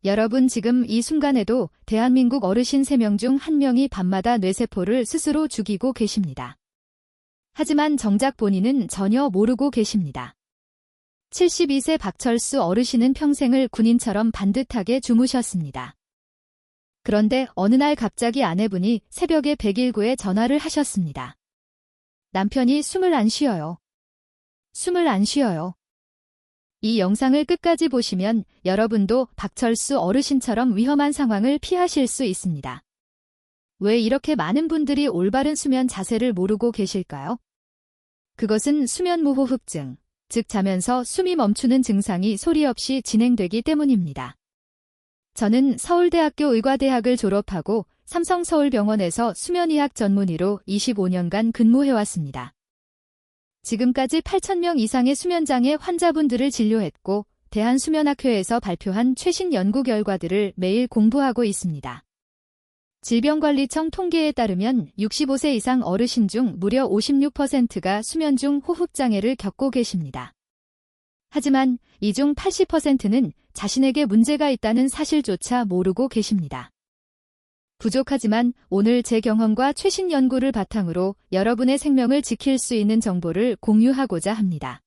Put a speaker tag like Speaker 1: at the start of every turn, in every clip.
Speaker 1: 여러분 지금 이 순간에도 대한민국 어르신 3명 중 1명이 밤마다 뇌세포를 스스로 죽이고 계십니다. 하지만 정작 본인은 전혀 모르고 계십니다. 72세 박철수 어르신은 평생을 군인처럼 반듯하게 주무셨습니다. 그런데 어느 날 갑자기 아내분이 새벽에 119에 전화를 하셨습니다. 남편이 숨을 안 쉬어요. 숨을 안 쉬어요. 이 영상을 끝까지 보시면 여러분도 박철수 어르신처럼 위험한 상황을 피하실 수 있습니다. 왜 이렇게 많은 분들이 올바른 수면 자세를 모르고 계실까요? 그것은 수면무호흡증, 즉 자면서 숨이 멈추는 증상이 소리 없이 진행되기 때문입니다. 저는 서울대학교 의과대학을 졸업하고 삼성서울병원에서 수면의학 전문의로 25년간 근무해왔습니다. 지금까지 8,000명 이상의 수면장애 환자분들을 진료했고 대한수면학회에서 발표한 최신 연구 결과들을 매일 공부하고 있습니다. 질병관리청 통계에 따르면 65세 이상 어르신 중 무려 56%가 수면 중 호흡장애를 겪고 계십니다. 하지만 이 중 80%는 자신에게 문제가 있다는 사실조차 모르고 계십니다. 부족하지만 오늘 제 경험과 최신 연구를 바탕으로 여러분의 생명을 지킬 수 있는 정보를 공유하고자 합니다.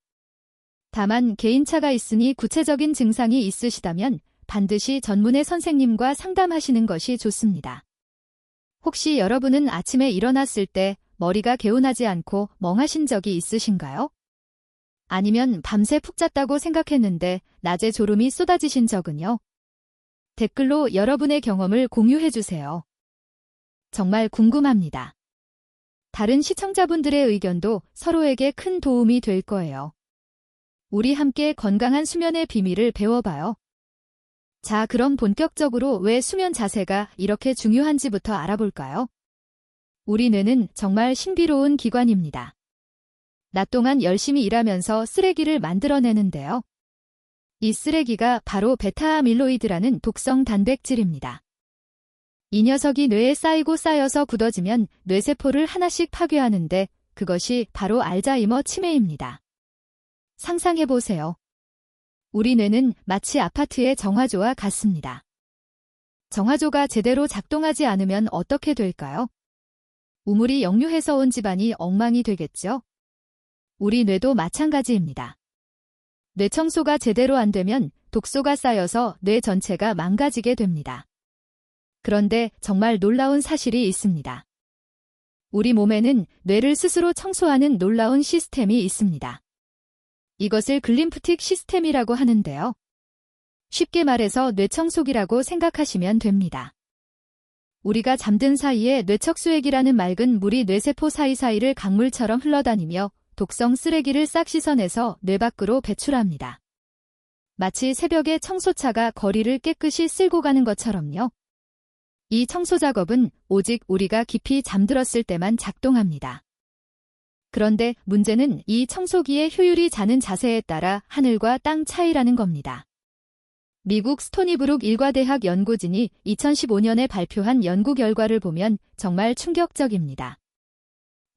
Speaker 1: 다만 개인차가 있으니 구체적인 증상이 있으시다면 반드시 전문의 선생님과 상담하시는 것이 좋습니다. 혹시 여러분은 아침에 일어났을 때 머리가 개운하지 않고 멍하신 적이 있으신가요? 아니면 밤새 푹 잤다고 생각했는데 낮에 졸음이 쏟아지신 적은요? 댓글로 여러분의 경험을 공유해주세요. 정말 궁금합니다. 다른 시청자분들의 의견도 서로에게 큰 도움이 될 거예요. 우리 함께 건강한 수면의 비밀을 배워봐요. 자, 그럼 본격적으로 왜 수면 자세가 이렇게 중요한지부터 알아볼까요? 우리 뇌는 정말 신비로운 기관입니다. 낮 동안 열심히 일하면서 쓰레기를 만들어내는데요. 이 쓰레기가 바로 베타아밀로이드라는 독성 단백질입니다. 이 녀석이 뇌에 쌓이고 쌓여서 굳어지면 뇌세포를 하나씩 파괴하는데 그것이 바로 알츠하이머 치매입니다. 상상해보세요. 우리 뇌는 마치 아파트의 정화조와 같습니다. 정화조가 제대로 작동하지 않으면 어떻게 될까요? 우물이 역류해서 온 집안이 엉망이 되겠죠? 우리 뇌도 마찬가지입니다. 뇌 청소가 제대로 안 되면 독소가 쌓여서 뇌 전체가 망가지게 됩니다. 그런데 정말 놀라운 사실이 있습니다. 우리 몸에는 뇌를 스스로 청소하는 놀라운 시스템이 있습니다. 이것을 글림프틱 시스템이라고 하는데요. 쉽게 말해서 뇌청소기라고 생각하시면 됩니다. 우리가 잠든 사이에 뇌척수액이라는 맑은 물이 뇌세포 사이사이를 강물처럼 흘러다니며 독성 쓰레기를 싹 씻어내서 뇌 밖으로 배출합니다. 마치 새벽에 청소차가 거리를 깨끗이 쓸고 가는 것처럼요. 이 청소 작업은 오직 우리가 깊이 잠들었을 때만 작동합니다. 그런데 문제는 이 청소기의 효율이 자는 자세에 따라 하늘과 땅 차이라는 겁니다. 미국 스토니브룩 일과대학 연구진이 2015년에 발표한 연구 결과를 보면 정말 충격적입니다.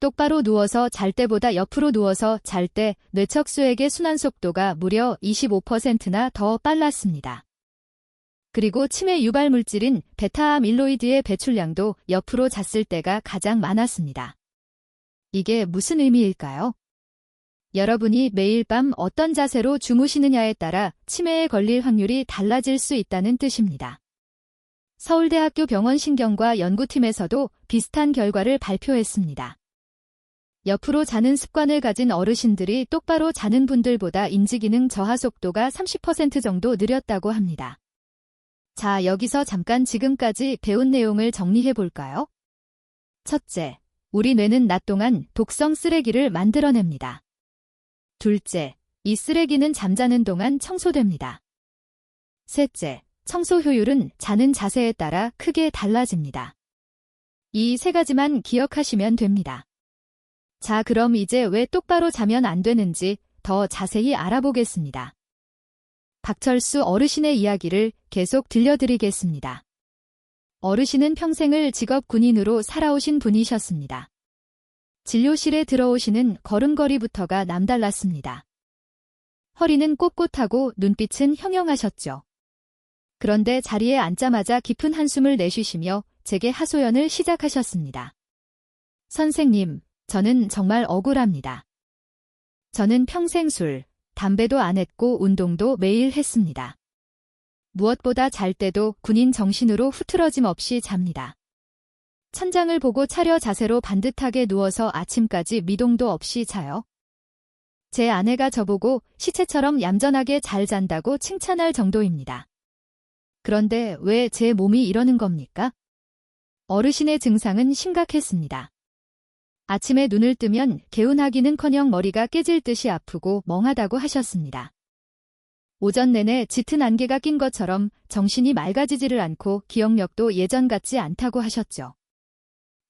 Speaker 1: 똑바로 누워서 잘 때보다 옆으로 누워서 잘 때 뇌척수액의 순환 속도가 무려 25%나 더 빨랐습니다. 그리고 치매 유발 물질인 베타아밀로이드의 배출량도 옆으로 잤을 때가 가장 많았습니다. 이게 무슨 의미일까요? 여러분이 매일 밤 어떤 자세로 주무시느냐에 따라 치매에 걸릴 확률이 달라질 수 있다는 뜻입니다. 서울대학교 병원신경과 연구팀에서도 비슷한 결과를 발표했습니다. 옆으로 자는 습관을 가진 어르신들이 똑바로 자는 분들보다 인지기능 저하 속도가 30% 정도 느렸다고 합니다. 자, 여기서 잠깐 지금까지 배운 내용을 정리해 볼까요? 첫째, 우리 뇌는 낮 동안 독성 쓰레기를 만들어냅니다. 둘째, 이 쓰레기는 잠자는 동안 청소됩니다. 셋째, 청소 효율은 자는 자세에 따라 크게 달라집니다. 이 세 가지만 기억하시면 됩니다. 자, 그럼 이제 왜 똑바로 자면 안 되는지 더 자세히 알아보겠습니다. 박철수 어르신의 이야기를 계속 들려드리겠습니다. 어르신은 평생을 직업 군인으로 살아오신 분이셨습니다. 진료실에 들어오시는 걸음걸이부터가 남달랐습니다. 허리는 꼿꼿하고 눈빛은 형형하셨죠. 그런데 자리에 앉자마자 깊은 한숨을 내쉬시며 제게 하소연을 시작하셨습니다. 선생님, 저는 정말 억울합니다. 저는 평생 술, 담배도 안 했고 운동도 매일 했습니다. 무엇보다 잘 때도 군인 정신으로 흐트러짐 없이 잡니다. 천장을 보고 차려 자세로 반듯하게 누워서 아침까지 미동도 없이 자요. 제 아내가 저보고 시체처럼 얌전하게 잘 잔다고 칭찬할 정도입니다. 그런데 왜 제 몸이 이러는 겁니까? 어르신의 증상은 심각했습니다. 아침에 눈을 뜨면 개운하기는커녕 머리가 깨질 듯이 아프고 멍하다고 하셨습니다. 오전 내내 짙은 안개가 낀 것처럼 정신이 맑아지지를 않고 기억력도 예전 같지 않다고 하셨죠.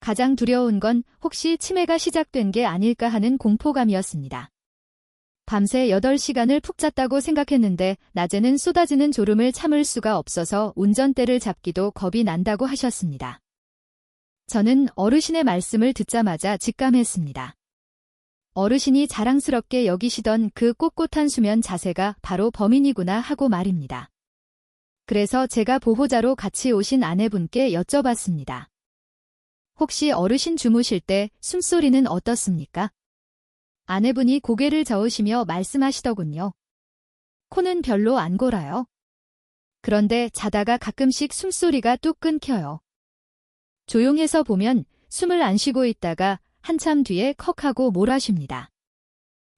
Speaker 1: 가장 두려운 건 혹시 치매가 시작된 게 아닐까 하는 공포감이었습니다. 밤새 8시간을 푹 잤다고 생각했는데 낮에는 쏟아지는 졸음을 참을 수가 없어서 운전대를 잡기도 겁이 난다고 하셨습니다. 저는 어르신의 말씀을 듣자마자 직감했습니다. 어르신이 자랑스럽게 여기시던 그 꼿꼿한 수면 자세가 바로 범인이구나 하고 말입니다. 그래서 제가 보호자로 같이 오신 아내분께 여쭤봤습니다. 혹시 어르신 주무실 때 숨소리는 어떻습니까? 아내분이 고개를 저으시며 말씀하시더군요. 코는 별로 안 골아요. 그런데 자다가 가끔씩 숨소리가 뚝 끊겨요. 조용해서 보면 숨을 안 쉬고 있다가 한참 뒤에 컥 하고 몰아쉽니다.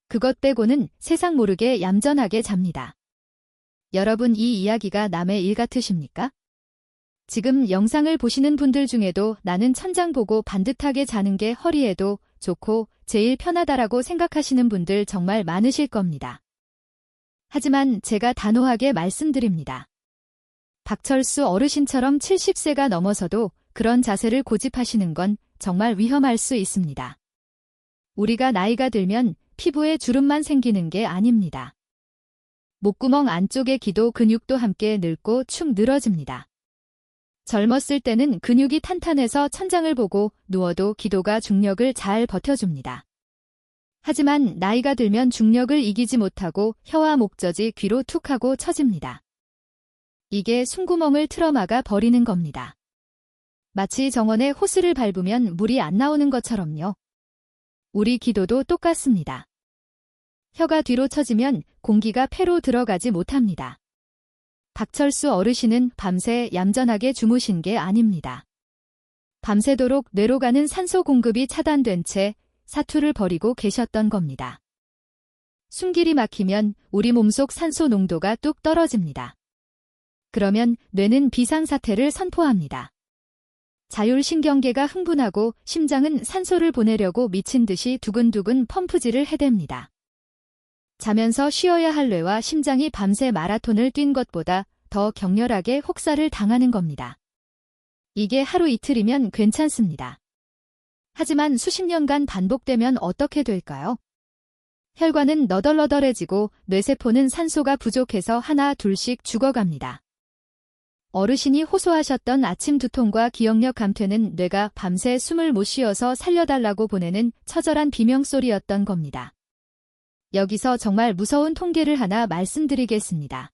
Speaker 1: 그것 빼고는 세상 모르게 얌전하게 잡니다. 여러분, 이 이야기가 남의 일 같으십니까? 지금 영상을 보시는 분들 중에도 나는 천장 보고 반듯하게 자는 게 허리에도 좋고 제일 편하다라고 생각하시는 분들 정말 많으실 겁니다. 하지만 제가 단호하게 말씀드립니다. 박철수 어르신처럼 70세가 넘어서도 그런 자세를 고집하시는 건 정말 위험할 수 있습니다. 우리가 나이가 들면 피부에 주름만 생기는 게 아닙니다. 목구멍 안쪽의 기도 근육도 함께 늙고 축 늘어집니다. 젊었을 때는 근육이 탄탄해서 천장을 보고 누워도 기도가 중력을 잘 버텨줍니다. 하지만 나이가 들면 중력을 이기지 못하고 혀와 목젖이 귀로 툭 하고 처집니다. 이게 숨구멍을 틀어막아 버리는 겁니다. 마치 정원에 호스를 밟으면 물이 안 나오는 것처럼요. 우리 기도도 똑같습니다. 혀가 뒤로 처지면 공기가 폐로 들어가지 못합니다. 박철수 어르신은 밤새 얌전하게 주무신 게 아닙니다. 밤새도록 뇌로 가는 산소 공급이 차단된 채 사투를 벌이고 계셨던 겁니다. 숨길이 막히면 우리 몸속 산소 농도가 뚝 떨어집니다. 그러면 뇌는 비상사태를 선포합니다. 자율신경계가 흥분하고 심장은 산소를 보내려고 미친 듯이 두근두근 펌프질을 해댑니다. 자면서 쉬어야 할 뇌와 심장이 밤새 마라톤을 뛴 것보다 더 격렬하게 혹사를 당하는 겁니다. 이게 하루 이틀이면 괜찮습니다. 하지만 수십 년간 반복되면 어떻게 될까요? 혈관은 너덜너덜해지고 뇌세포는 산소가 부족해서 하나 둘씩 죽어갑니다. 어르신이 호소하셨던 아침 두통과 기억력 감퇴는 뇌가 밤새 숨을 못 쉬어서 살려달라고 보내는 처절한 비명소리였던 겁니다. 여기서 정말 무서운 통계를 하나 말씀드리겠습니다.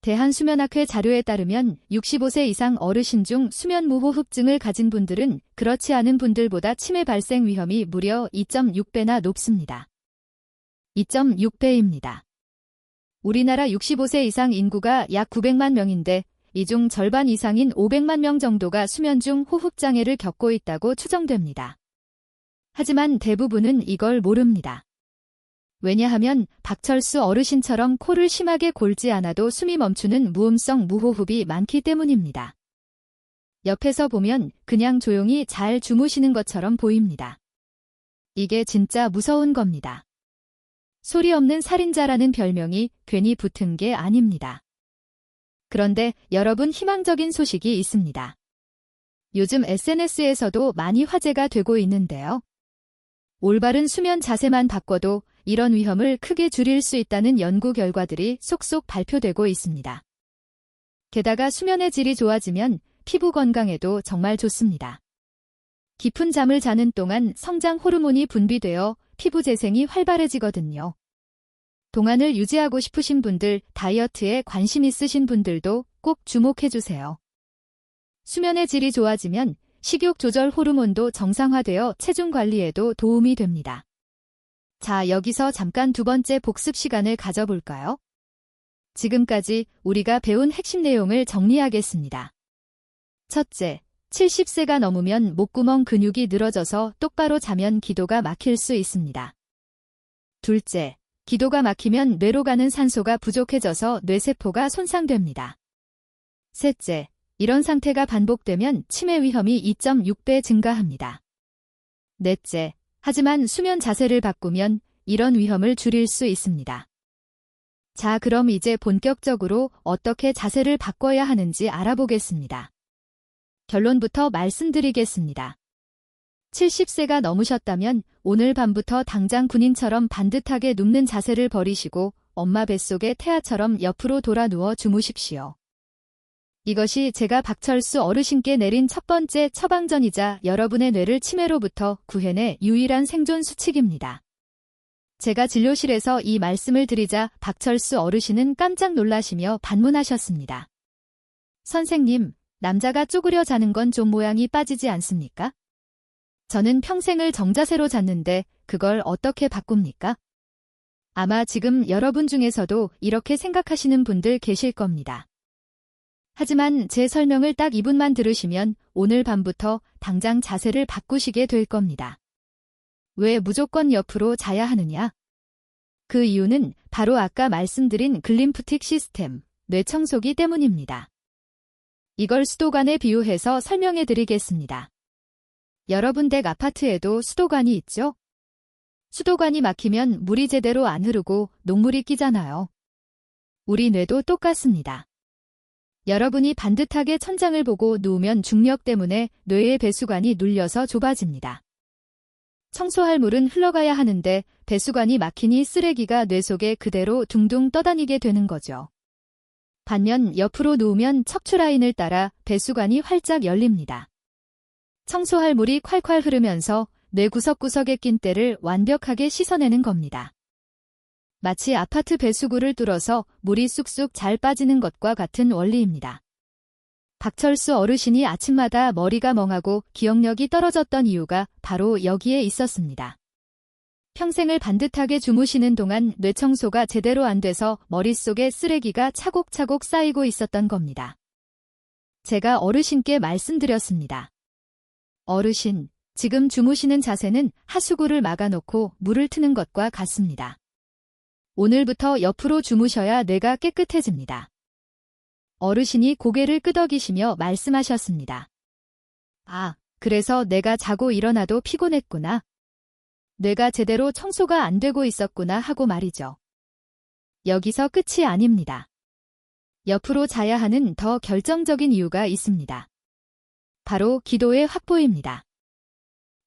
Speaker 1: 대한수면학회 자료에 따르면 65세 이상 어르신 중 수면무호흡증을 가진 분들은 그렇지 않은 분들보다 치매 발생 위험이 무려 2.6배나 높습니다. 2.6배입니다. 우리나라 65세 이상 인구가 약 900만 명인데 이 중 절반 이상인 500만 명 정도가 수면 중 호흡장애를 겪고 있다고 추정됩니다. 하지만 대부분은 이걸 모릅니다. 왜냐하면 박철수 어르신처럼 코를 심하게 골지 않아도 숨이 멈추는 무음성 무호흡이 많기 때문입니다. 옆에서 보면 그냥 조용히 잘 주무시는 것처럼 보입니다. 이게 진짜 무서운 겁니다. 소리 없는 살인자라는 별명이 괜히 붙은 게 아닙니다. 그런데 여러분, 희망적인 소식이 있습니다. 요즘 SNS에서도 많이 화제가 되고 있는데요. 올바른 수면 자세만 바꿔도 이런 위험을 크게 줄일 수 있다는 연구 결과들이 속속 발표되고 있습니다. 게다가 수면의 질이 좋아지면 피부 건강에도 정말 좋습니다. 깊은 잠을 자는 동안 성장 호르몬이 분비되어 피부 재생이 활발해지거든요. 동안을 유지하고 싶으신 분들, 다이어트에 관심 있으신 분들도 꼭 주목해주세요. 수면의 질이 좋아지면 식욕 조절 호르몬도 정상화되어 체중 관리에도 도움이 됩니다. 자, 여기서 잠깐 두 번째 복습 시간을 가져볼까요? 지금까지 우리가 배운 핵심 내용을 정리하겠습니다. 첫째, 70세가 넘으면 목구멍 근육이 늘어져서 똑바로 자면 기도가 막힐 수 있습니다. 둘째, 기도가 막히면 뇌로 가는 산소가 부족해져서 뇌세포가 손상됩니다. 셋째, 이런 상태가 반복되면 치매 위험이 2.6배 증가합니다. 넷째, 하지만 수면 자세를 바꾸면 이런 위험을 줄일 수 있습니다. 자, 그럼 이제 본격적으로 어떻게 자세를 바꿔야 하는지 알아보겠습니다. 결론부터 말씀드리겠습니다. 70세가 넘으셨다면 오늘 밤부터 당장 군인처럼 반듯하게 눕는 자세를 버리시고 엄마 뱃속의 태아처럼 옆으로 돌아 누워 주무십시오. 이것이 제가 박철수 어르신께 내린 첫 번째 처방전이자 여러분의 뇌를 치매로부터 구해낼 유일한 생존 수칙입니다. 제가 진료실에서 이 말씀을 드리자 박철수 어르신은 깜짝 놀라시며 반문하셨습니다. 선생님, 남자가 쪼그려 자는 건 좀 모양이 빠지지 않습니까? 저는 평생을 정자세로 잤는데 그걸 어떻게 바꿉니까? 아마 지금 여러분 중에서도 이렇게 생각하시는 분들 계실 겁니다. 하지만 제 설명을 딱 2분만 들으시면 오늘 밤부터 당장 자세를 바꾸시게 될 겁니다. 왜 무조건 옆으로 자야 하느냐? 그 이유는 바로 아까 말씀드린 글림프틱 시스템, 뇌청소기 때문입니다. 이걸 수도관에 비유해서 설명해 드리겠습니다. 여러분 댁 아파트에도 수도관이 있죠? 수도관이 막히면 물이 제대로 안 흐르고 녹물이 끼잖아요. 우리 뇌도 똑같습니다. 여러분이 반듯하게 천장을 보고 누우면 중력 때문에 뇌의 배수관이 눌려서 좁아집니다. 청소할 물은 흘러가야 하는데 배수관이 막히니 쓰레기가 뇌 속에 그대로 둥둥 떠다니게 되는 거죠. 반면 옆으로 누우면 척추라인을 따라 배수관이 활짝 열립니다. 청소할 물이 콸콸 흐르면서 뇌 구석구석에 낀 때를 완벽하게 씻어내는 겁니다. 마치 아파트 배수구를 뚫어서 물이 쑥쑥 잘 빠지는 것과 같은 원리입니다. 박철수 어르신이 아침마다 머리가 멍하고 기억력이 떨어졌던 이유가 바로 여기에 있었습니다. 평생을 반듯하게 주무시는 동안 뇌청소가 제대로 안 돼서 머릿속에 쓰레기가 차곡차곡 쌓이고 있었던 겁니다. 제가 어르신께 말씀드렸습니다. 어르신, 지금 주무시는 자세는 하수구를 막아놓고 물을 트는 것과 같습니다. 오늘부터 옆으로 주무셔야 뇌가 깨끗해집니다. 어르신이 고개를 끄덕이시며 말씀하셨습니다. 아, 그래서 내가 자고 일어나도 피곤했구나. 뇌가 제대로 청소가 안 되고 있었구나 하고 말이죠. 여기서 끝이 아닙니다. 옆으로 자야 하는 더 결정적인 이유가 있습니다. 바로 기도의 확보입니다.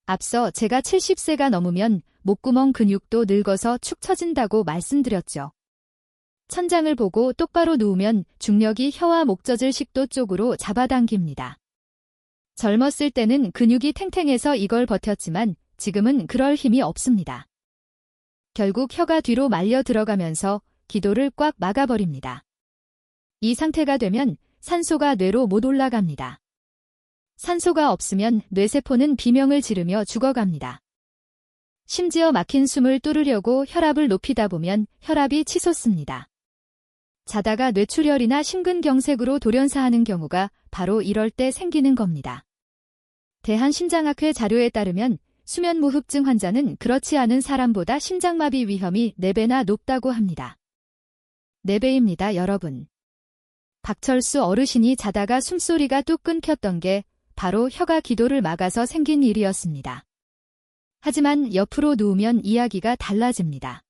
Speaker 1: 앞서 제가 70세가 넘으면 목구멍 근육도 늙어서 축 처진다고 말씀드렸죠. 천장을 보고 똑바로 누우면 중력이 혀와 목젖을 식도 쪽으로 잡아당깁니다. 젊었을 때는 근육이 탱탱해서 이걸 버텼지만 지금은 그럴 힘이 없습니다. 결국 혀가 뒤로 말려 들어가면서 기도를 꽉 막아버립니다. 이 상태가 되면 산소가 뇌로 못 올라갑니다. 산소가 없으면 뇌세포는 비명을 지르며 죽어갑니다. 심지어 막힌 숨을 뚫으려고 혈압을 높이다 보면 혈압이 치솟습니다. 자다가 뇌출혈이나 심근경색으로 돌연사하는 경우가 바로 이럴 때 생기는 겁니다. 대한심장학회 자료에 따르면 수면무흡증 환자는 그렇지 않은 사람보다 심장마비 위험이 4배나 높다고 합니다. 4배입니다, 여러분. 박철수 어르신이 자다가 숨소리가 뚝 끊겼던 게 바로 혀가 기도를 막아서 생긴 일이었습니다. 하지만 옆으로 누우면 이야기가 달라집니다.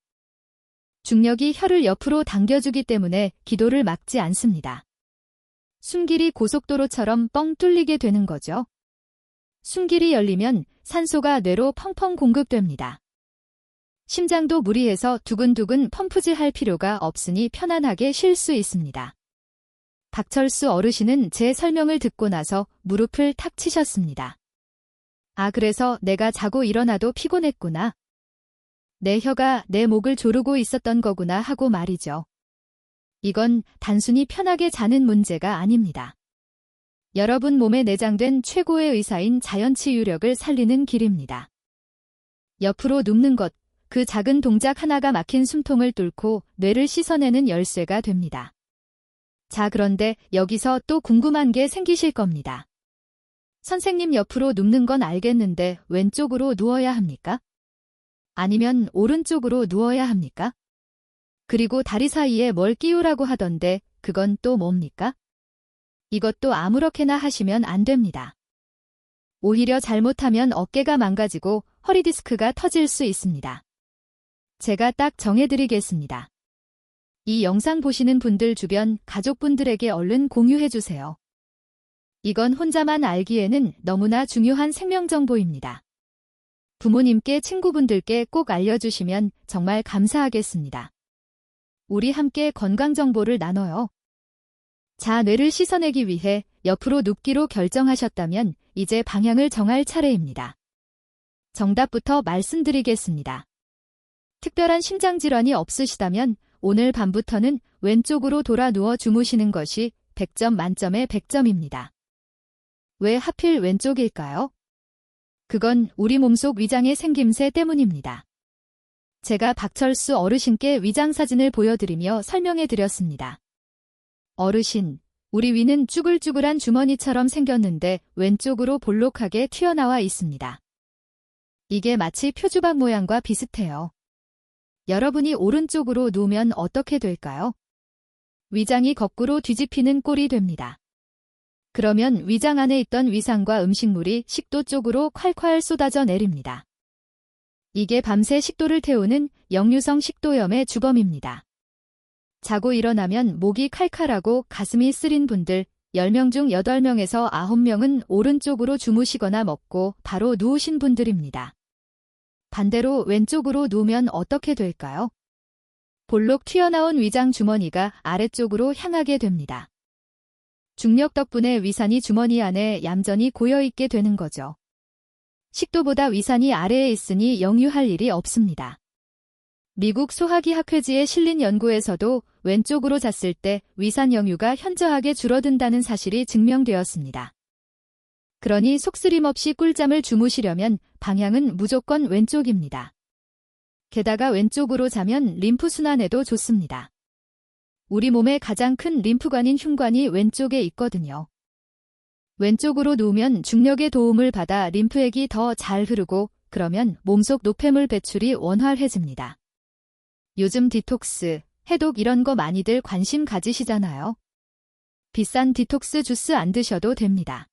Speaker 1: 중력이 혀를 옆으로 당겨주기 때문에 기도를 막지 않습니다. 숨길이 고속도로처럼 뻥 뚫리게 되는 거죠. 숨길이 열리면 산소가 뇌로 펑펑 공급됩니다. 심장도 무리해서 두근두근 펌프질할 필요가 없으니 편안하게 쉴 수 있습니다. 박철수 어르신은 제 설명을 듣고 나서 무릎을 탁 치셨습니다. 아, 그래서 내가 자고 일어나도 피곤했구나. 내 혀가 내 목을 조르고 있었던 거구나 하고 말이죠. 이건 단순히 편하게 자는 문제가 아닙니다. 여러분 몸에 내장된 최고의 의사인 자연치유력을 살리는 길입니다. 옆으로 눕는 것, 그 작은 동작 하나가 막힌 숨통을 뚫고 뇌를 씻어내는 열쇠가 됩니다. 자, 그런데 여기서 또 궁금한 게 생기실 겁니다. 선생님, 옆으로 눕는 건 알겠는데 왼쪽으로 누워야 합니까? 아니면 오른쪽으로 누워야 합니까? 그리고 다리 사이에 뭘 끼우라고 하던데 그건 또 뭡니까? 이것도 아무렇게나 하시면 안 됩니다. 오히려 잘못하면 어깨가 망가지고 허리 디스크가 터질 수 있습니다. 제가 딱 정해드리겠습니다. 이 영상 보시는 분들 주변 가족분들에게 얼른 공유해주세요. 이건 혼자만 알기에는 너무나 중요한 생명정보입니다. 부모님께, 친구분들께 꼭 알려주시면 정말 감사하겠습니다. 우리 함께 건강정보를 나눠요. 자, 뇌를 씻어내기 위해 옆으로 눕기로 결정하셨다면 이제 방향을 정할 차례입니다. 정답부터 말씀드리겠습니다. 특별한 심장질환이 없으시다면 오늘 밤부터는 왼쪽으로 돌아 누워 주무시는 것이 100점 만점의 100점입니다. 왜 하필 왼쪽일까요? 그건 우리 몸속 위장의 생김새 때문입니다. 제가 박철수 어르신께 위장 사진을 보여드리며 설명해드렸습니다. 어르신, 우리 위는 쭈글쭈글한 주머니처럼 생겼는데 왼쪽으로 볼록하게 튀어나와 있습니다. 이게 마치 표주박 모양과 비슷해요. 여러분이 오른쪽으로 누우면 어떻게 될까요? 위장이 거꾸로 뒤집히는 꼴이 됩니다. 그러면 위장 안에 있던 위산과 음식물이 식도 쪽으로 콸콸 쏟아져 내립니다. 이게 밤새 식도를 태우는 역류성 식도염의 주범입니다. 자고 일어나면 목이 칼칼하고 가슴이 쓰린 분들 10명 중 8명에서 9명은 오른쪽으로 주무시거나 먹고 바로 누우신 분들입니다. 반대로 왼쪽으로 누우면 어떻게 될까요? 볼록 튀어나온 위장 주머니가 아래쪽으로 향하게 됩니다. 중력 덕분에 위산이 주머니 안에 얌전히 고여있게 되는 거죠. 식도보다 위산이 아래에 있으니 역류할 일이 없습니다. 미국 소화기 학회지에 실린 연구에서도 왼쪽으로 잤을 때 위산 역류가 현저하게 줄어든다는 사실이 증명되었습니다. 그러니 속쓰림 없이 꿀잠을 주무시려면 방향은 무조건 왼쪽입니다. 게다가 왼쪽으로 자면 림프 순환에도 좋습니다. 우리 몸의 가장 큰 림프관인 흉관이 왼쪽에 있거든요. 왼쪽으로 누우면 중력의 도움을 받아 림프액이 더 잘 흐르고 그러면 몸속 노폐물 배출이 원활해집니다. 요즘 디톡스, 해독 이런 거 많이들 관심 가지시잖아요. 비싼 디톡스 주스 안 드셔도 됩니다.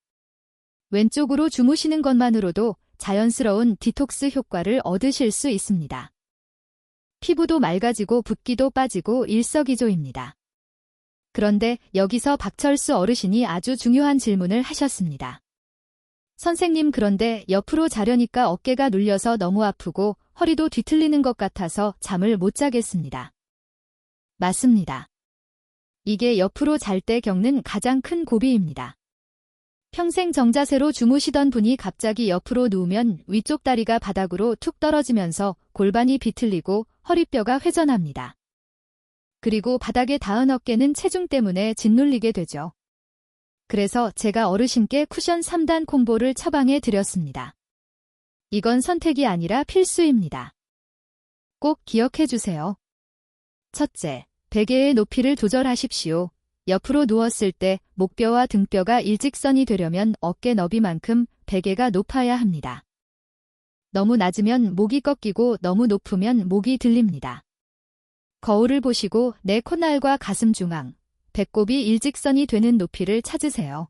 Speaker 1: 왼쪽으로 주무시는 것만으로도 자연스러운 디톡스 효과를 얻으실 수 있습니다. 피부도 맑아지고 붓기도 빠지고 일석이조입니다. 그런데 여기서 박철수 어르신이 아주 중요한 질문을 하셨습니다. 선생님, 그런데 옆으로 자려니까 어깨가 눌려서 너무 아프고 허리도 뒤틀리는 것 같아서 잠을 못 자겠습니다. 맞습니다. 이게 옆으로 잘 때 겪는 가장 큰 고비입니다. 평생 정자세로 주무시던 분이 갑자기 옆으로 누우면 위쪽 다리가 바닥으로 툭 떨어지면서 골반이 비틀리고 허리뼈가 회전합니다. 그리고 바닥에 닿은 어깨는 체중 때문에 짓눌리게 되죠. 그래서 제가 어르신께 쿠션 3단 콤보를 처방해 드렸습니다. 이건 선택이 아니라 필수입니다. 꼭 기억해 주세요. 첫째, 베개의 높이를 조절하십시오. 옆으로 누웠을 때 목뼈와 등뼈가 일직선이 되려면 어깨 너비만큼 베개가 높아야 합니다. 너무 낮으면 목이 꺾이고 너무 높으면 목이 들립니다. 거울을 보시고 내 콧날과 가슴 중앙, 배꼽이 일직선이 되는 높이를 찾으세요.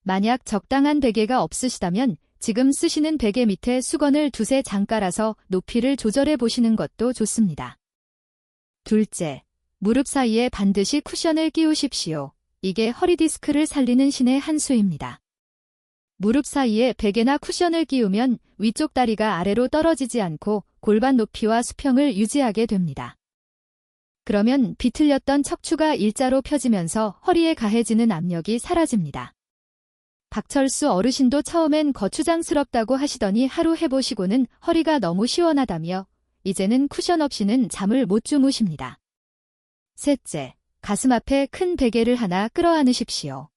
Speaker 1: 만약 적당한 베개가 없으시다면 지금 쓰시는 베개 밑에 수건을 두세 장 깔아서 높이를 조절해 보시는 것도 좋습니다. 둘째, 무릎 사이에 반드시 쿠션을 끼우십시오. 이게 허리 디스크를 살리는 신의 한 수입니다. 무릎 사이에 베개나 쿠션을 끼우면 위쪽 다리가 아래로 떨어지지 않고 골반 높이와 수평을 유지하게 됩니다. 그러면 비틀렸던 척추가 일자로 펴지면서 허리에 가해지는 압력이 사라집니다. 박철수 어르신도 처음엔 거추장스럽다고 하시더니 하루 해보시고는 허리가 너무 시원하다며 이제는 쿠션 없이는 잠을 못 주무십니다. 셋째, 가슴 앞에 큰 베개를 하나 끌어안으십시오.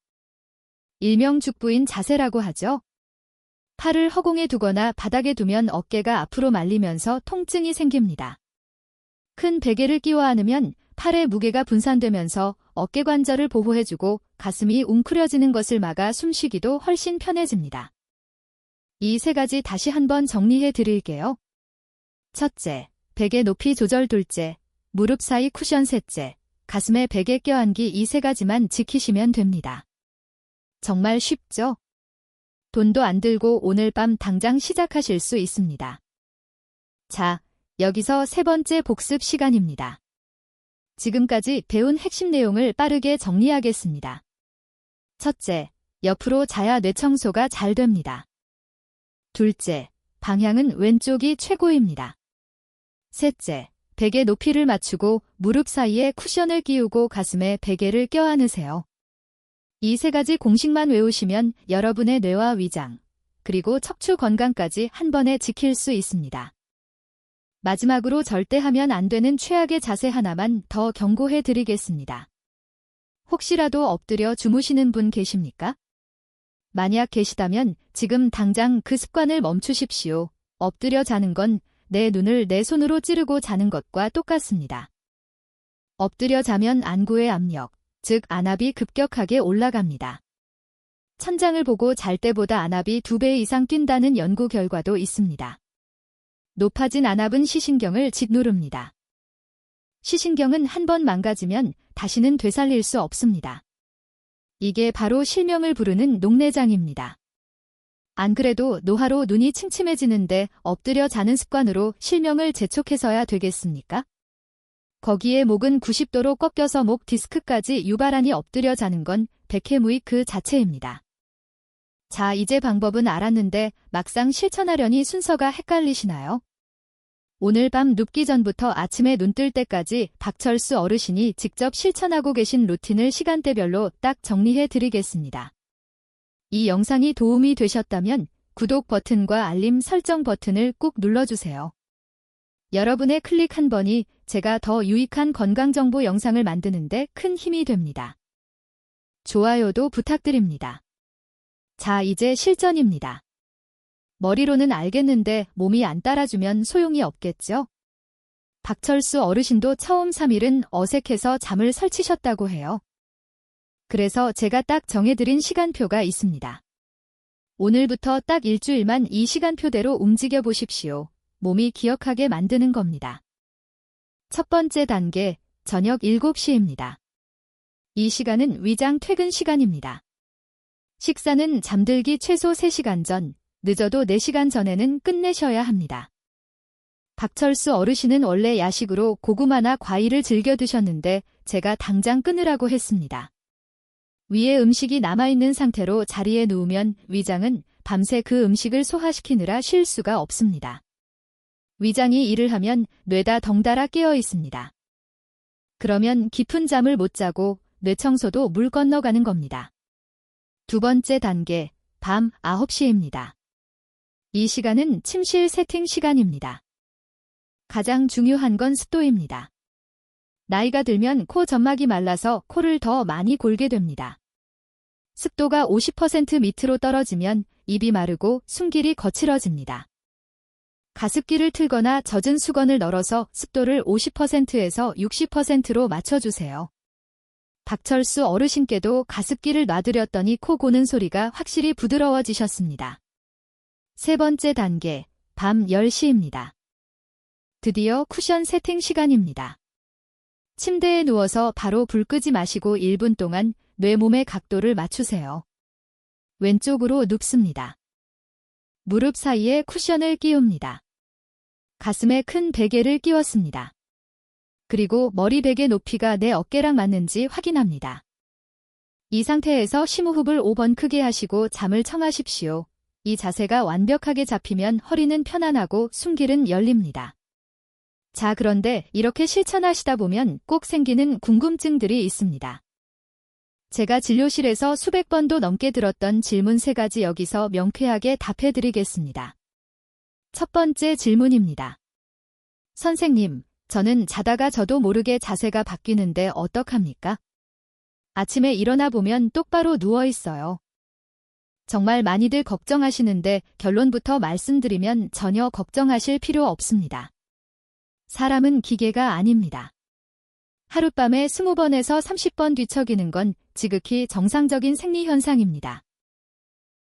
Speaker 1: 일명 죽부인 자세라고 하죠. 팔을 허공에 두거나 바닥에 두면 어깨가 앞으로 말리면서 통증이 생깁니다. 큰 베개를 끼워 안으면 팔의 무게가 분산되면서 어깨 관절을 보호해주고 가슴이 웅크려지는 것을 막아 숨쉬기도 훨씬 편해집니다. 이 세 가지 다시 한번 정리해 드릴게요. 첫째, 베개 높이 조절. 둘째, 무릎 사이 쿠션. 셋째, 가슴에 베개 껴안기. 이 세 가지만 지키시면 됩니다. 정말 쉽죠? 돈도 안 들고 오늘 밤 당장 시작하실 수 있습니다. 자, 여기서 세 번째 복습 시간입니다. 지금까지 배운 핵심 내용을 빠르게 정리하겠습니다. 첫째, 옆으로 자야 뇌 청소가 잘 됩니다. 둘째, 방향은 왼쪽이 최고입니다. 셋째, 베개 높이를 맞추고 무릎 사이에 쿠션을 끼우고 가슴에 베개를 껴안으세요. 이 세 가지 공식만 외우시면 여러분의 뇌와 위장, 그리고 척추 건강까지 한 번에 지킬 수 있습니다. 마지막으로 절대 하면 안 되는 최악의 자세 하나만 더 경고해 드리겠습니다. 혹시라도 엎드려 주무시는 분 계십니까? 만약 계시다면 지금 당장 그 습관을 멈추십시오. 엎드려 자는 건 내 눈을 내 손으로 찌르고 자는 것과 똑같습니다. 엎드려 자면 안구의 압력, 즉 안압이 급격하게 올라갑니다. 천장을 보고 잘 때보다 안압이 2배 이상 뛴다는 연구 결과도 있습니다. 높아진 안압은 시신경을 짓누릅니다. 시신경은 한 번 망가지면 다시는 되살릴 수 없습니다. 이게 바로 실명을 부르는 녹내장입니다. 안 그래도 노화로 눈이 침침해지는데 엎드려 자는 습관으로 실명을 재촉해서야 되겠습니까? 거기에 목은 90도로 꺾여서 목 디스크까지 유발하니 엎드려 자는 건 백해무익 그 자체입니다. 자, 이제 방법은 알았는데 막상 실천하려니 순서가 헷갈리시나요? 오늘 밤 눕기 전부터 아침에 눈 뜰 때까지 박철수 어르신이 직접 실천하고 계신 루틴을 시간대별로 딱 정리해 드리겠습니다. 이 영상이 도움이 되셨다면 구독 버튼과 알림 설정 버튼을 꾹 눌러주세요. 여러분의 클릭 한 번이 제가 더 유익한 건강정보 영상을 만드는데 큰 힘이 됩니다. 좋아요도 부탁드립니다. 자, 이제 실전입니다. 머리로는 알겠는데 몸이 안 따라주면 소용이 없겠죠? 박철수 어르신도 처음 3일은 어색해서 잠을 설치셨다고 해요. 그래서 제가 딱 정해드린 시간표가 있습니다. 오늘부터 딱 일주일만 이 시간표대로 움직여 보십시오. 몸이 기억하게 만드는 겁니다. 첫 번째 단계, 저녁 7시입니다. 이 시간은 위장 퇴근 시간입니다. 식사는 잠들기 최소 3시간 전, 늦어도 4시간 전에는 끝내셔야 합니다. 박철수 어르신은 원래 야식으로 고구마나 과일을 즐겨 드셨는데 제가 당장 끊으라고 했습니다. 위에 음식이 남아있는 상태로 자리에 누우면 위장은 밤새 그 음식을 소화시키느라 쉴 수가 없습니다. 위장이 일을 하면 뇌다 덩달아 깨어 있습니다. 그러면 깊은 잠을 못 자고 뇌 청소도 물 건너가는 겁니다. 두 번째 단계, 밤 9시입니다. 이 시간은 침실 세팅 시간입니다. 가장 중요한 건 습도입니다. 나이가 들면 코 점막이 말라서 코를 더 많이 골게 됩니다. 습도가 50% 밑으로 떨어지면 입이 마르고 숨길이 거칠어집니다. 가습기를 틀거나 젖은 수건을 널어서 습도를 50%에서 60%로 맞춰주세요. 박철수 어르신께도 가습기를 놔드렸더니 코 고는 소리가 확실히 부드러워지셨습니다. 세 번째 단계, 밤 10시입니다. 드디어 쿠션 세팅 시간입니다. 침대에 누워서 바로 불 끄지 마시고 1분 동안 뇌 몸의 각도를 맞추세요. 왼쪽으로 눕습니다. 무릎 사이에 쿠션을 끼웁니다. 가슴에 큰 베개를 끼웠습니다. 그리고 머리 베개 높이가 내 어깨랑 맞는지 확인합니다. 이 상태에서 심호흡을 5번 크게 하시고 잠을 청하십시오. 이 자세가 완벽하게 잡히면 허리는 편안하고 숨길은 열립니다. 자, 그런데 이렇게 실천하시다 보면 꼭 생기는 궁금증들이 있습니다. 제가 진료실에서 수백 번도 넘게 들었던 질문 3가지 여기서 명쾌하게 답해드리겠습니다. 첫 번째 질문입니다. 선생님, 저는 자다가 저도 모르게 자세가 바뀌는데 어떡합니까? 아침에 일어나 보면 똑바로 누워 있어요. 정말 많이들 걱정하시는데 결론부터 말씀드리면 전혀 걱정하실 필요 없습니다. 사람은 기계가 아닙니다. 하룻밤에 20번에서 30번 뒤척이는 건 지극히 정상적인 생리현상입니다.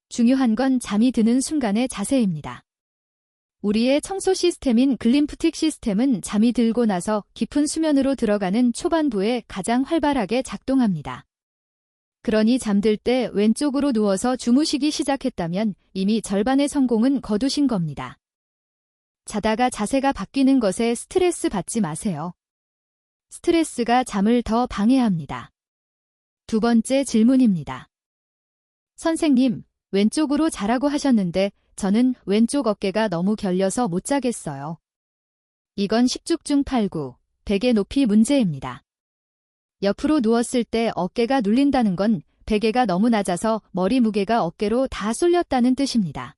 Speaker 1: 중요한 건 잠이 드는 순간의 자세입니다. 우리의 청소 시스템인 글림프틱 시스템은 잠이 들고 나서 깊은 수면으로 들어가는 초반부에 가장 활발하게 작동합니다. 그러니 잠들 때 왼쪽으로 누워서 주무시기 시작했다면 이미 절반의 성공은 거두신 겁니다. 자다가 자세가 바뀌는 것에 스트레스 받지 마세요. 스트레스가 잠을 더 방해합니다. 두 번째 질문입니다. 선생님, 왼쪽으로 자라고 하셨는데 저는 왼쪽 어깨가 너무 결려서 못 자겠어요. 이건 10중 중 8구, 베개 높이 문제입니다. 옆으로 누웠을 때 어깨가 눌린다는 건 베개가 너무 낮아서 머리 무게가 어깨로 다 쏠렸다는 뜻입니다.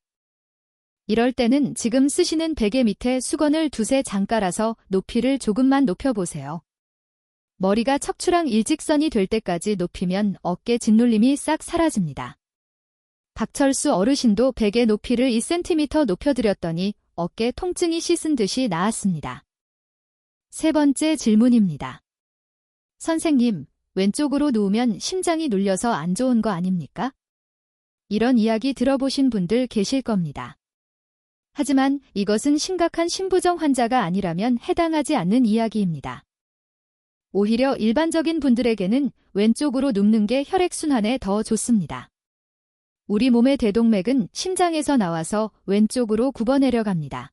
Speaker 1: 이럴 때는 지금 쓰시는 베개 밑에 수건을 두세 장 깔아서 높이를 조금만 높여보세요. 머리가 척추랑 일직선이 될 때까지 높이면 어깨 짓눌림이 싹 사라집니다. 박철수 어르신도 베개 높이를 2cm 높여드렸더니 어깨 통증이 씻은 듯이 나았습니다. 세 번째 질문입니다. 선생님, 왼쪽으로 누우면 심장이 눌려서 안 좋은 거 아닙니까? 이런 이야기 들어보신 분들 계실 겁니다. 하지만 이것은 심각한 심부정 환자가 아니라면 해당하지 않는 이야기입니다. 오히려 일반적인 분들에게는 왼쪽으로 눕는 게 혈액순환에 더 좋습니다. 우리 몸의 대동맥은 심장에서 나와서 왼쪽으로 굽어내려갑니다.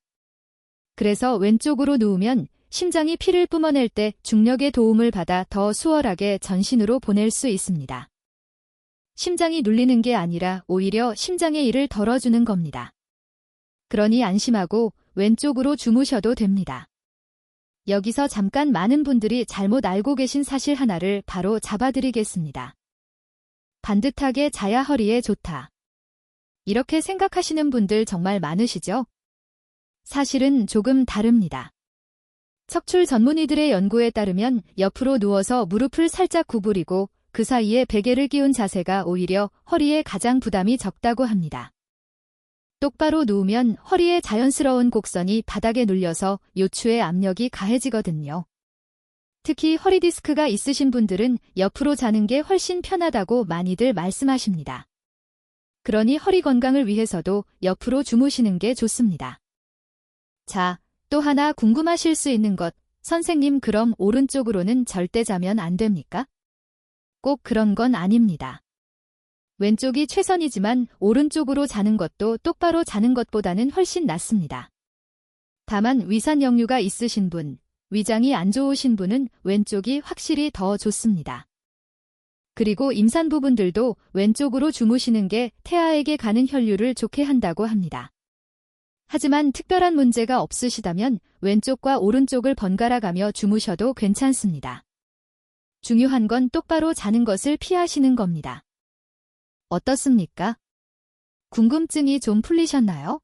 Speaker 1: 그래서 왼쪽으로 누우면 심장이 피를 뿜어낼 때 중력의 도움을 받아 더 수월하게 전신으로 보낼 수 있습니다. 심장이 눌리는 게 아니라 오히려 심장의 일을 덜어주는 겁니다. 그러니 안심하고 왼쪽으로 주무셔도 됩니다. 여기서 잠깐 많은 분들이 잘못 알고 계신 사실 하나를 바로 잡아드리겠습니다. 반듯하게 자야 허리에 좋다. 이렇게 생각하시는 분들 정말 많으시죠? 사실은 조금 다릅니다. 척출 전문의들의 연구에 따르면 옆으로 누워서 무릎을 살짝 구부리고 그 사이에 베개를 끼운 자세가 오히려 허리에 가장 부담이 적다고 합니다. 똑바로 누우면 허리의 자연스러운 곡선이 바닥에 눌려서 요추의 압력이 가해지거든요. 특히 허리 디스크가 있으신 분들은 옆으로 자는 게 훨씬 편하다고 많이들 말씀하십니다. 그러니 허리 건강을 위해서도 옆으로 주무시는 게 좋습니다. 자, 또 하나 궁금하실 수 있는 것, 선생님 그럼 오른쪽으로는 절대 자면 안 됩니까? 꼭 그런 건 아닙니다. 왼쪽이 최선이지만 오른쪽으로 자는 것도 똑바로 자는 것보다는 훨씬 낫습니다. 다만 위산 역류가 있으신 분, 위장이 안 좋으신 분은 왼쪽이 확실히 더 좋습니다. 그리고 임산부분들도 왼쪽으로 주무시는 게 태아에게 가는 혈류를 좋게 한다고 합니다. 하지만 특별한 문제가 없으시다면 왼쪽과 오른쪽을 번갈아 가며 주무셔도 괜찮습니다. 중요한 건 똑바로 자는 것을 피하시는 겁니다. 어떻습니까? 궁금증이 좀 풀리셨나요?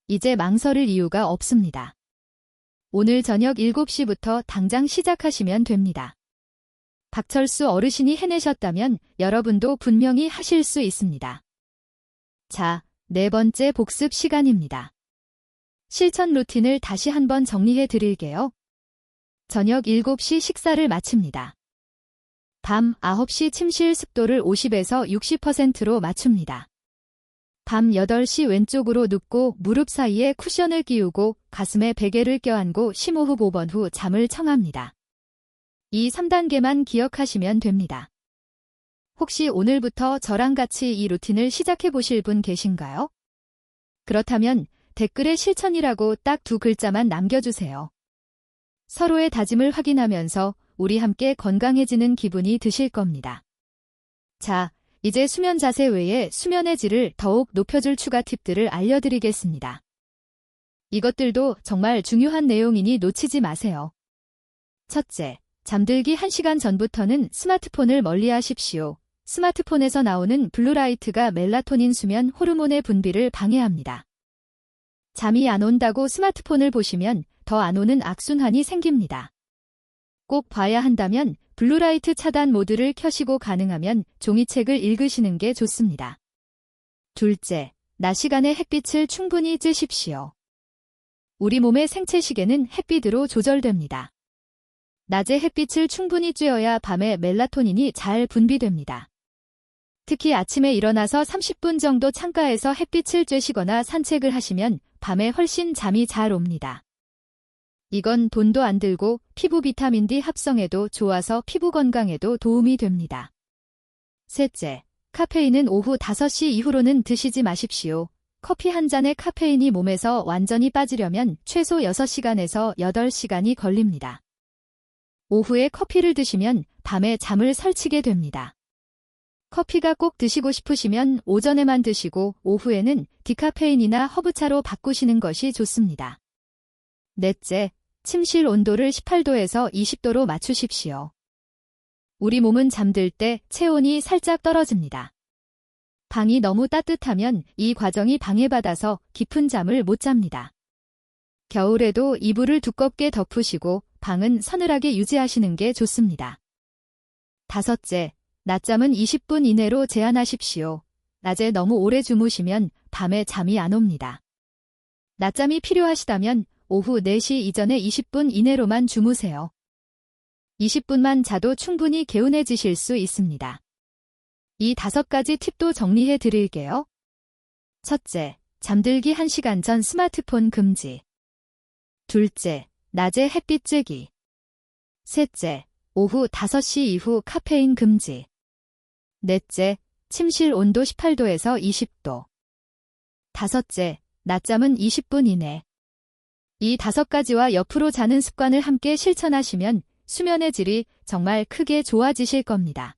Speaker 1: 이제 망설일 이유가 없습니다. 오늘 저녁 7시부터 당장 시작하시면 됩니다. 박철수 어르신이 해내셨다면 여러분도 분명히 하실 수 있습니다. 자, 네 번째 복습 시간입니다. 실천 루틴을 다시 한번 정리해 드릴게요. 저녁 7시 식사를 마칩니다. 밤 9시 침실 습도를 50에서 60%로 맞춥니다. 밤 8시 왼쪽으로 눕고 무릎 사이에 쿠션을 끼우고 가슴에 베개를 껴안고 심호흡 5번 후 잠을 청합니다. 이 3단계만 기억하시면 됩니다. 혹시 오늘부터 저랑 같이 이 루틴을 시작해 보실 분 계신가요? 그렇다면 댓글에 실천이라고 딱 2글자만 남겨주세요. 서로의 다짐을 확인하면서 우리 함께 건강해지는 기분이 드실 겁니다. 자, 이제 수면 자세 외에 수면의 질을 더욱 높여줄 추가 팁들을 알려드리겠습니다. 이것들도 정말 중요한 내용이니 놓치지 마세요. 첫째, 잠들기 1시간 전부터는 스마트폰을 멀리하십시오. 스마트폰에서 나오는 블루라이트가 멜라토닌 수면 호르몬의 분비를 방해합니다. 잠이 안 온다고 스마트폰을 보시면 더 안 오는 악순환이 생깁니다. 꼭 봐야 한다면 블루라이트 차단 모드를 켜시고 가능하면 종이책을 읽으시는 게 좋습니다. 둘째, 낮 시간에 햇빛을 충분히 쬐십시오. 우리 몸의 생체 시계는 햇빛으로 조절됩니다. 낮에 햇빛을 충분히 쬐어야 밤에 멜라토닌이 잘 분비됩니다. 특히 아침에 일어나서 30분 정도 창가에서 햇빛을 쬐시거나 산책을 하시면 밤에 훨씬 잠이 잘 옵니다. 이건 돈도 안 들고 피부 비타민 D 합성에도 좋아서 피부 건강에도 도움이 됩니다. 셋째, 카페인은 오후 5시 이후로는 드시지 마십시오. 커피 한 잔의 카페인이 몸에서 완전히 빠지려면 최소 6시간에서 8시간이 걸립니다. 오후에 커피를 드시면 밤에 잠을 설치게 됩니다. 커피가 꼭 드시고 싶으시면 오전에만 드시고 오후에는 디카페인이나 허브차로 바꾸시는 것이 좋습니다. 넷째, 침실 온도를 18도에서 20도로 맞추십시오. 우리 몸은 잠들 때 체온이 살짝 떨어집니다. 방이 너무 따뜻하면 이 과정이 방해받아서 깊은 잠을 못 잡니다. 겨울에도 이불을 두껍게 덮으시고 방은 서늘하게 유지하시는 게 좋습니다. 다섯째, 낮잠은 20분 이내로 제한하십시오. 낮에 너무 오래 주무시면 밤에 잠이 안 옵니다. 낮잠이 필요하시다면 오후 4시 이전에 20분 이내로만 주무세요. 20분만 자도 충분히 개운해지실 수 있습니다. 이 5가지 팁도 정리해 드릴게요. 첫째, 잠들기 1시간 전 스마트폰 금지. 둘째, 낮에 햇빛 쬐기. 셋째, 오후 5시 이후 카페인 금지. 넷째, 침실 온도 18도에서 20도. 다섯째, 낮잠은 20분 이내. 이 5가지와 옆으로 자는 습관을 함께 실천하시면 수면의 질이 정말 크게 좋아지실 겁니다.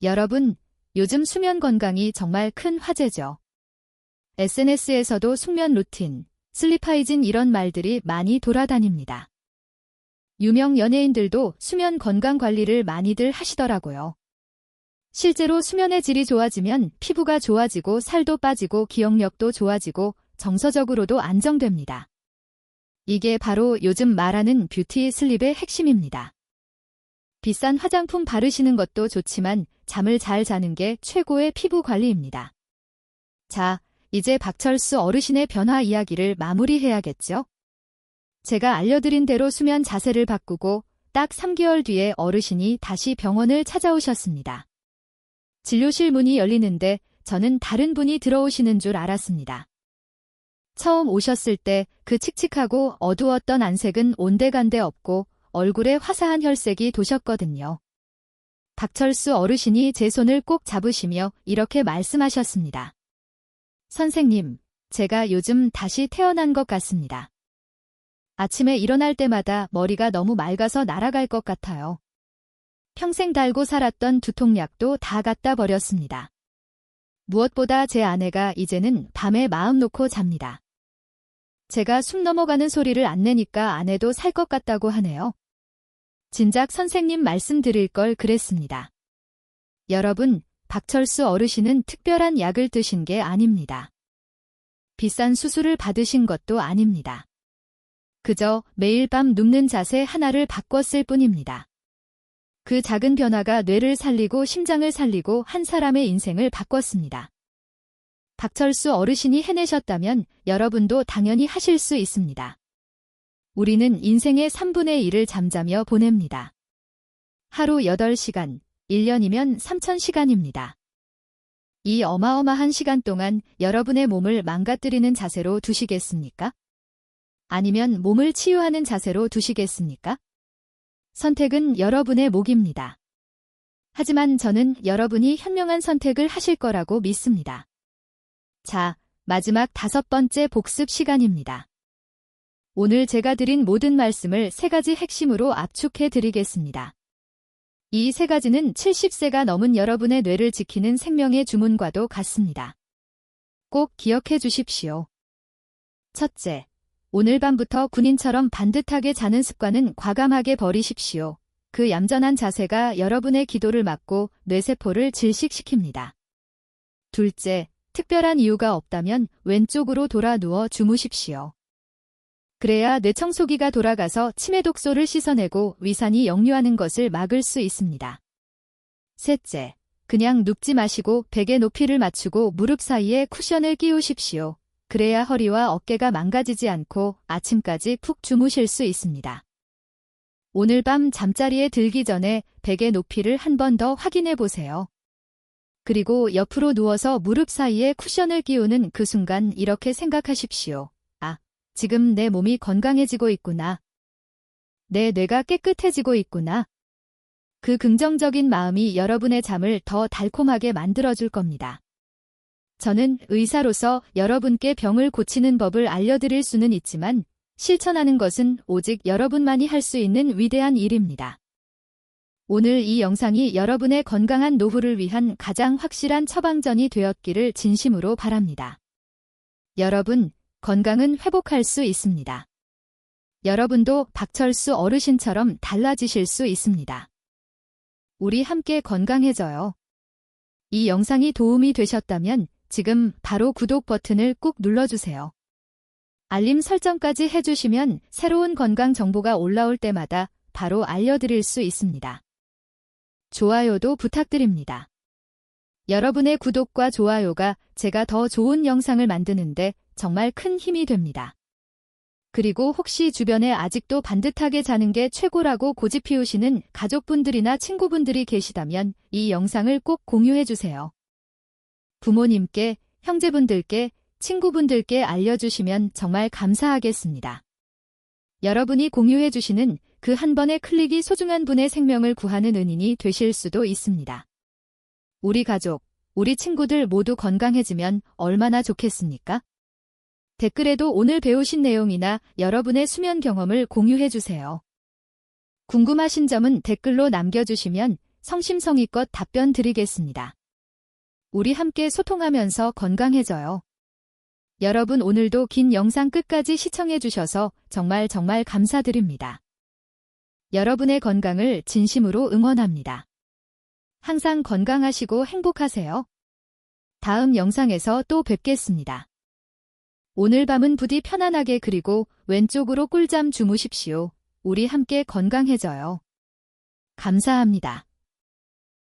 Speaker 1: 여러분, 요즘 수면 건강이 정말 큰 화제죠. SNS에서도 숙면 루틴, 슬립 하이진 이런 말들이 많이 돌아다닙니다. 유명 연예인들도 수면 건강 관리를 많이들 하시더라고요. 실제로 수면의 질이 좋아지면 피부가 좋아지고 살도 빠지고 기억력도 좋아지고 정서적으로도 안정됩니다. 이게 바로 요즘 말하는 뷰티 슬립의 핵심입니다. 비싼 화장품 바르시는 것도 좋지만 잠을 잘 자는 게 최고의 피부 관리입니다. 자, 이제 박철수 어르신의 변화 이야기를 마무리해야겠죠? 제가 알려드린 대로 수면 자세를 바꾸고 딱 3개월 뒤에 어르신이 다시 병원을 찾아오셨습니다. 진료실 문이 열리는데 저는 다른 분이 들어오시는 줄 알았습니다. 처음 오셨을 때 그 칙칙하고 어두웠던 안색은 온데간데 없고 얼굴에 화사한 혈색이 도셨거든요. 박철수 어르신이 제 손을 꼭 잡으시며 이렇게 말씀하셨습니다. 선생님, 제가 요즘 다시 태어난 것 같습니다. 아침에 일어날 때마다 머리가 너무 맑아서 날아갈 것 같아요. 평생 달고 살았던 두통약도 다 갖다 버렸습니다. 무엇보다 제 아내가 이제는 밤에 마음 놓고 잡니다. 제가 숨 넘어가는 소리를 안 내니까 아내도 살 것 같다고 하네요. 진작 선생님 말씀 드릴 걸 그랬습니다. 여러분, 박철수 어르신은 특별한 약을 드신 게 아닙니다. 비싼 수술을 받으신 것도 아닙니다. 그저 매일 밤 눕는 자세 하나를 바꿨을 뿐입니다. 그 작은 변화가 뇌를 살리고 심장을 살리고 한 사람의 인생을 바꿨습니다. 박철수 어르신이 해내셨다면 여러분도 당연히 하실 수 있습니다. 우리는 인생의 3분의 1을 잠자며 보냅니다. 하루 8시간, 1년이면 3000시간입니다. 이 어마어마한 시간 동안 여러분의 몸을 망가뜨리는 자세로 두시겠습니까? 아니면 몸을 치유하는 자세로 두시겠습니까? 선택은 여러분의 몫입니다. 하지만 저는 여러분이 현명한 선택을 하실 거라고 믿습니다. 자, 마지막 5번째 복습 시간입니다. 오늘 제가 드린 모든 말씀을 3가지 핵심으로 압축해 드리겠습니다. 이 3가지는 70세가 넘은 여러분의 뇌를 지키는 생명의 주문과도 같습니다. 꼭 기억해 주십시오. 첫째, 오늘 밤부터 군인처럼 반듯하게 자는 습관은 과감하게 버리십시오. 그 얌전한 자세가 여러분의 기도를 막고 뇌세포를 질식시킵니다. 둘째, 특별한 이유가 없다면 왼쪽으로 돌아 누워 주무십시오. 그래야 뇌 청소기가 돌아가서 치매 독소를 씻어내고 위산이 역류하는 것을 막을 수 있습니다. 셋째, 그냥 눕지 마시고 베개 높이를 맞추고 무릎 사이에 쿠션을 끼우십시오. 그래야 허리와 어깨가 망가지지 않고 아침까지 푹 주무실 수 있습니다. 오늘 밤 잠자리에 들기 전에 베개 높이를 한 번 더 확인해 보세요. 그리고 옆으로 누워서 무릎 사이에 쿠션을 끼우는 그 순간 이렇게 생각하십시오. 아, 지금 내 몸이 건강해지고 있구나. 내 뇌가 깨끗해지고 있구나. 그 긍정적인 마음이 여러분의 잠을 더 달콤하게 만들어줄 겁니다. 저는 의사로서 여러분께 병을 고치는 법을 알려드릴 수는 있지만 실천하는 것은 오직 여러분만이 할 수 있는 위대한 일입니다. 오늘 이 영상이 여러분의 건강한 노후를 위한 가장 확실한 처방전이 되었기를 진심으로 바랍니다. 여러분, 건강은 회복할 수 있습니다. 여러분도 박철수 어르신처럼 달라지실 수 있습니다. 우리 함께 건강해져요. 이 영상이 도움이 되셨다면 지금 바로 구독 버튼을 꾹 눌러주세요. 알림 설정까지 해주시면 새로운 건강 정보가 올라올 때마다 바로 알려드릴 수 있습니다. 좋아요도 부탁드립니다. 여러분의 구독과 좋아요가 제가 더 좋은 영상을 만드는데 정말 큰 힘이 됩니다. 그리고 혹시 주변에 아직도 반듯하게 자는 게 최고라고 고집 피우시는 가족분들이나 친구분들이 계시다면 이 영상을 꼭 공유해주세요. 부모님께, 형제분들께, 친구분들께 알려주시면 정말 감사하겠습니다. 여러분이 공유해주시는 그 한 번의 클릭이 소중한 분의 생명을 구하는 은인이 되실 수도 있습니다. 우리 가족, 우리 친구들 모두 건강해지면 얼마나 좋겠습니까? 댓글에도 오늘 배우신 내용이나 여러분의 수면 경험을 공유해주세요. 궁금하신 점은 댓글로 남겨주시면 성심성의껏 답변 드리겠습니다. 우리 함께 소통하면서 건강해져요. 여러분 오늘도 긴 영상 끝까지 시청해주셔서 정말 감사드립니다. 여러분의 건강을 진심으로 응원합니다. 항상 건강하시고 행복하세요. 다음 영상에서 또 뵙겠습니다. 오늘 밤은 부디 편안하게 그리고 왼쪽으로 꿀잠 주무십시오. 우리 함께 건강해져요. 감사합니다.